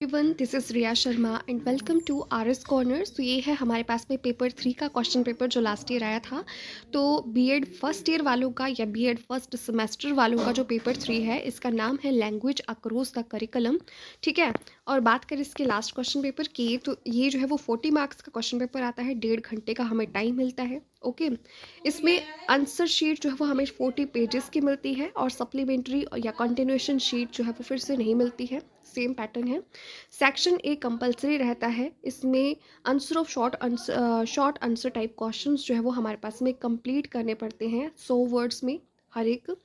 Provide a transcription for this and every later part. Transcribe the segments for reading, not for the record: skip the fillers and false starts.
Everyone, this is Riya Sharma and welcome to R S corners. तो ये है हमारे पास में पेपर 3 का क्वेश्चन पेपर जो लास्ट ईयर आया था। तो बीएड फर्स्ट ईयर वालों का या बीएड फर्स्ट सेमेस्टर वालों का जो पेपर 3 है, इसका नाम है लैंग्वेज अक्रॉस द करिकुलम। ठीक है। और बात करें इसके लास्ट क्वेश्चन पेपर की, तो ये जो है वो 40 मार्क्स का क्वेश्चन पेपर आता है। 1.5 घंटे का हमें टाइम मिलता है। ओके। इसमें आंसर शीट जो है वो हमें 40 पेजेस की मिलती है और सप्लीमेंट्री या कंटिन्यूएशन शीट जो है वो फिर से नहीं मिलती है। सेम पैटर्न है। सेक्शन ए कंपलसरी रहता है। इसमें answer of short answer type questions जो है वो हमारे पास में कंप्लीट करने पड़ते हैं 100 वर्ड्स में हर एक।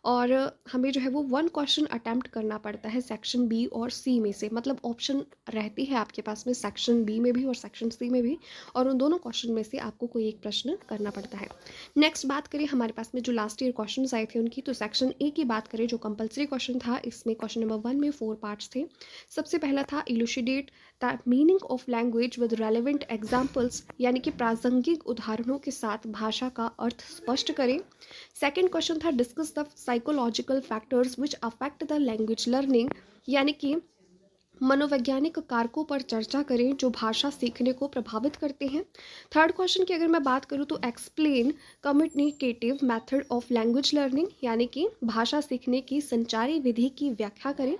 और हमें जो है वो 1 क्वेश्चन अटेम्प्ट करना पड़ता है सेक्शन बी और सी में से। मतलब ऑप्शन रहती है आपके पास में सेक्शन बी में भी और सेक्शन सी में भी, और उन दोनों क्वेश्चन में से आपको कोई एक प्रश्न करना पड़ता है। नेक्स्ट बात करें हमारे पास में जो लास्ट ईयर क्वेश्चन आए थे उनकी, तो सेक्शन ए की बात करें जो कंपलसरी क्वेश्चन था, इसमें क्वेश्चन नंबर 1 में 4 पार्ट्स थे। सबसे पहला था elucidate the meaning of language with relevant examples, यानी कि प्रासंगिक उदाहरणों के साथ भाषा का अर्थ स्पष्ट करें। सेकेंड क्वेश्चन था discuss the psychological factors which affect the language learning, यानी कि मनोवैज्ञानिक कारकों पर चर्चा करें जो भाषा सीखने को प्रभावित करते हैं। थर्ड क्वेश्चन की अगर मैं बात करूं तो explain communicative method of language learning, यानी कि भाषा सीखने की संचारी विधि की व्याख्या करें।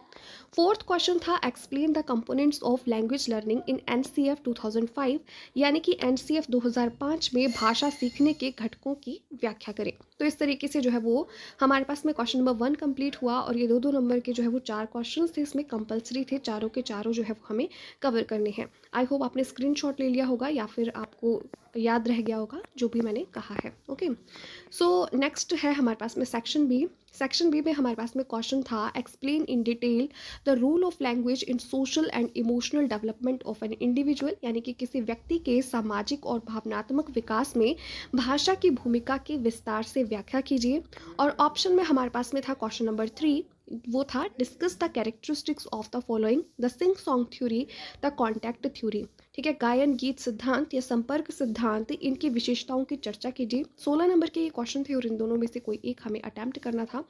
फोर्थ क्वेश्चन था explain the components of language learning in NCF 2005, यानी कि एनसीएफ 2005 में भाषा सीखने के घटकों की व्याख्या करें। तो इस तरीके से जो है वो हमारे पास में क्वेश्चन नंबर 1 कंप्लीट हुआ। और ये दो नंबर के जो है वो 4 क्वेश्चन थे, इसमें कंपलसरी थे। चारों के चारों जो है वो हमें कवर करने हैं। आई होप आपने स्क्रीनशॉट ले लिया होगा या फिर आपको याद रह गया होगा जो भी मैंने कहा है। ओके। सो नेक्स्ट है हमारे पास में सेक्शन बी। सेक्शन बी में हमारे पास में क्वेश्चन था explain in detail the role of language in social and emotional development of an individual, यानी कि किसी व्यक्ति के सामाजिक और भावनात्मक विकास में भाषा की भूमिका की विस्तार से व्याख्या कीजिए। और ऑप्शन में हमारे पास में था क्वेश्चन नंबर 3, वो था discuss the characteristics of the following the sing song theory, the contact theory. ठीक है, गायन गीत सिद्धांत या संपर्क सिद्धांत, इनकी विशेषताओं की चर्चा कीजिए। 16 नंबर के ये क्वेश्चन थे और इन दोनों में से कोई एक हमें अटेम्प्ट करना था,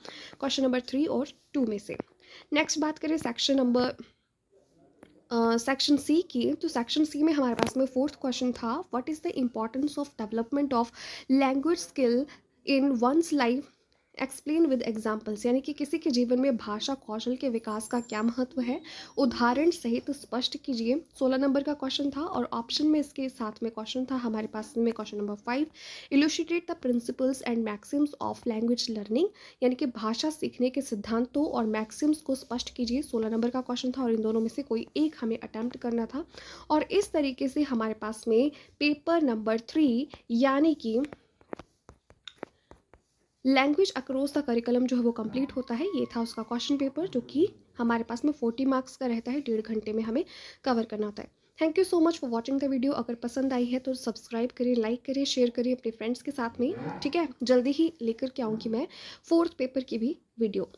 क्वेश्चन नंबर 3 और 2 में से। नेक्स्ट बात करें सेक्शन सी की, तो सेक्शन सी में हमारे पास में फोर्थ क्वेश्चन था what is the importance of development of language skill in one's life, explain with examples, यानी कि किसी के जीवन में भाषा कौशल के विकास का क्या महत्व है, उदाहरण सहित स्पष्ट कीजिए। 16 नंबर का क्वेश्चन था। और ऑप्शन में इसके साथ में क्वेश्चन था हमारे पास में question number 5, illustrate the principles and Maxim's of language learning, यानी कि भाषा सीखने के सिद्धांतों और मैक्सिम्स को स्पष्ट कीजिए। 16 नंबर का क्वेश्चन था और इन दोनों में से कोई एक हमें अटेम्प्ट करना था। और इस तरीके से हमारे पास में पेपर नंबर 3 यानी कि लैंग्वेज अक्रॉस द करिकुलम जो है वो कंप्लीट होता है। ये था उसका क्वेश्चन पेपर जो कि हमारे पास में 40 मार्क्स का रहता है। 1.5 घंटे में हमें कवर करना होता है। Thank you so much for watching the video. अगर पसंद आई है तो सब्सक्राइब करें, लाइक करें, शेयर करें अपने फ्रेंड्स के साथ में। ठीक है, जल्दी ही लेकर के आऊँगी मैं 4th पेपर की भी वीडियो।